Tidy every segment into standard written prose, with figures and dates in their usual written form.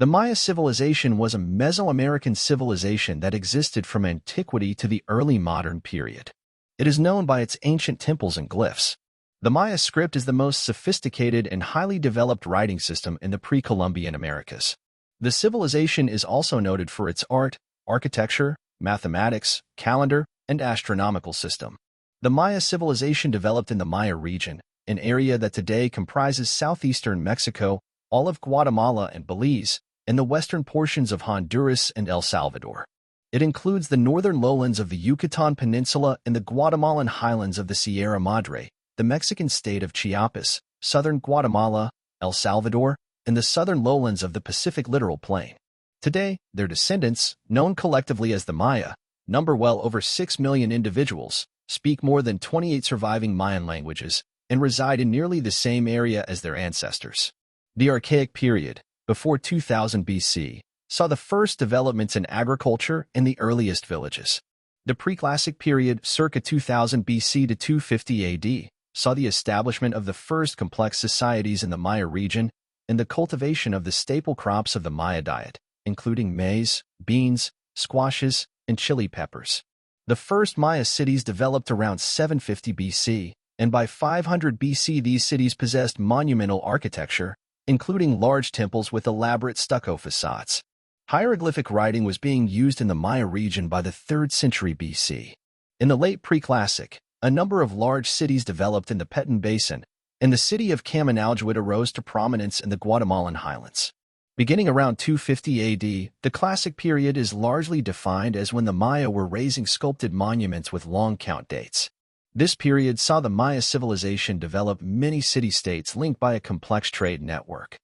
The Maya civilization was a Mesoamerican civilization that existed from antiquity to the early modern period. It is known by its ancient temples and glyphs. The Maya script is the most sophisticated and highly developed writing system in the pre-Columbian Americas. The civilization is also noted for its art, architecture, mathematics, calendar, and astronomical system. The Maya civilization developed in the Maya region, an area that today comprises southeastern Mexico, all of Guatemala and Belize, and the western portions of Honduras and El Salvador. It includes the northern lowlands of the Yucatan Peninsula and the Guatemalan highlands of the Sierra Madre, the Mexican state of Chiapas, southern Guatemala, El Salvador, and the southern lowlands of the Pacific Littoral Plain. Today, their descendants, known collectively as the Maya, number well over 6 million individuals, speak more than 28 surviving Mayan languages, and reside in nearly the same area as their ancestors. The Archaic period, before 2000 BC, saw the first developments in agriculture and the earliest villages. The Preclassic period, circa 2000 BC to 250 AD, saw the establishment of the first complex societies in the Maya region and the cultivation of the staple crops of the Maya diet, including maize, beans, squashes, and chili peppers. The first Maya cities developed around 750 BC, and by 500 BC these cities possessed monumental architecture, including large temples with elaborate stucco facades. Hieroglyphic writing was being used in the Maya region by the 3rd century BC. In the late Preclassic, a number of large cities developed in the Petén Basin, and the city of Camanaljuit arose to prominence in the Guatemalan highlands. Beginning around 250 AD, the Classic period is largely defined as when the Maya were raising sculpted monuments with long count dates. This period saw the Maya civilization develop many city-states linked by a complex trade network.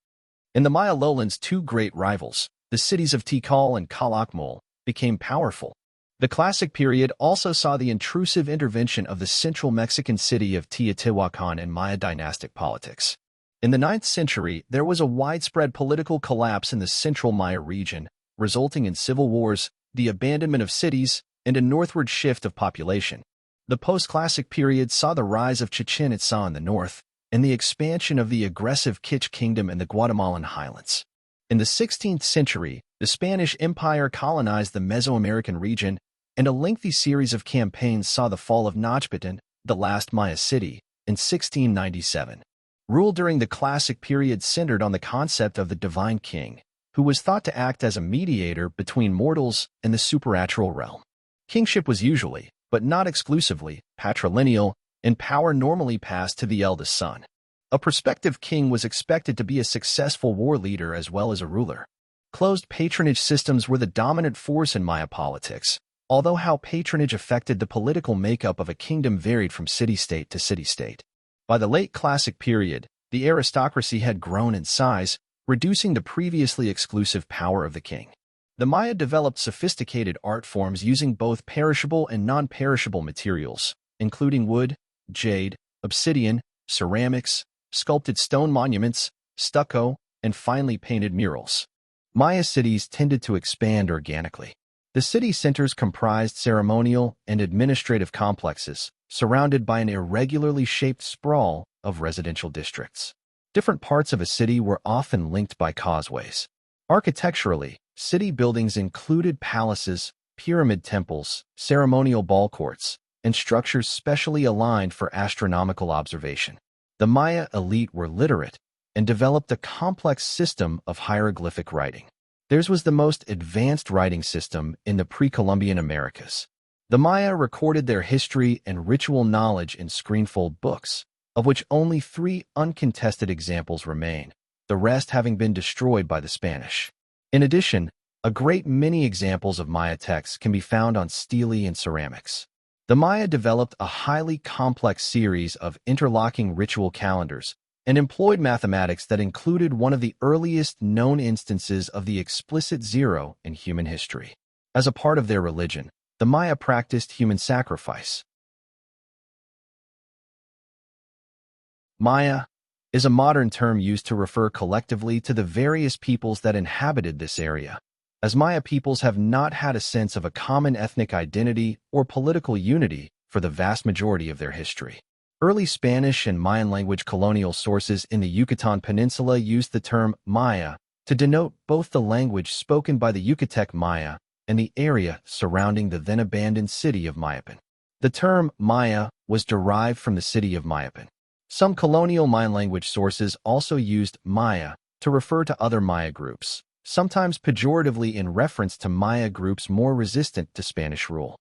In the Maya lowlands, two great rivals, the cities of Tikal and Calakmul, became powerful. The Classic period also saw the intrusive intervention of the central Mexican city of Teotihuacan in Maya dynastic politics. In the 9th century, there was a widespread political collapse in the central Maya region, resulting in civil wars, the abandonment of cities, and a northward shift of population. The post-Classic period saw the rise of Chichen Itza in the north, and the expansion of the aggressive Quiche kingdom in the Guatemalan highlands. In the 16th century, the Spanish Empire colonized the Mesoamerican region, and a lengthy series of campaigns saw the fall of Tenochtitlan, the last Maya city, in 1697. Rule during the Classic period centered on the concept of the divine king, who was thought to act as a mediator between mortals and the supernatural realm. Kingship was usually, but not exclusively, patrilineal, and power normally passed to the eldest son. A prospective king was expected to be a successful war leader as well as a ruler. Closed patronage systems were the dominant force in Maya politics, although how patronage affected the political makeup of a kingdom varied from city-state to city-state. By the late Classic period, the aristocracy had grown in size, reducing the previously exclusive power of the king. The Maya developed sophisticated art forms using both perishable and non-perishable materials, including wood, jade, obsidian, ceramics, sculpted stone monuments, stucco, and finely painted murals. Maya cities tended to expand organically. The city centers comprised ceremonial and administrative complexes, surrounded by an irregularly shaped sprawl of residential districts. Different parts of a city were often linked by causeways. Architecturally, city buildings included palaces, pyramid temples, ceremonial ball courts, and structures specially aligned for astronomical observation. The Maya elite were literate and developed a complex system of hieroglyphic writing. Theirs was the most advanced writing system in the pre-Columbian Americas. The Maya recorded their history and ritual knowledge in screenfold books, of which only 3 uncontested examples remain, the rest having been destroyed by the Spanish. In addition, a great many examples of Maya texts can be found on stele and ceramics. The Maya developed a highly complex series of interlocking ritual calendars and employed mathematics that included one of the earliest known instances of the explicit zero in human history. As a part of their religion, the Maya practiced human sacrifice. Maya is a modern term used to refer collectively to the various peoples that inhabited this area, as Maya peoples have not had a sense of a common ethnic identity or political unity for the vast majority of their history. Early Spanish and Mayan language colonial sources in the Yucatan Peninsula used the term Maya to denote both the language spoken by the Yucatec Maya and the area surrounding the then-abandoned city of Mayapan. The term Maya was derived from the city of Mayapan. Some colonial Mayan language sources also used Maya to refer to other Maya groups, sometimes pejoratively in reference to Maya groups more resistant to Spanish rule.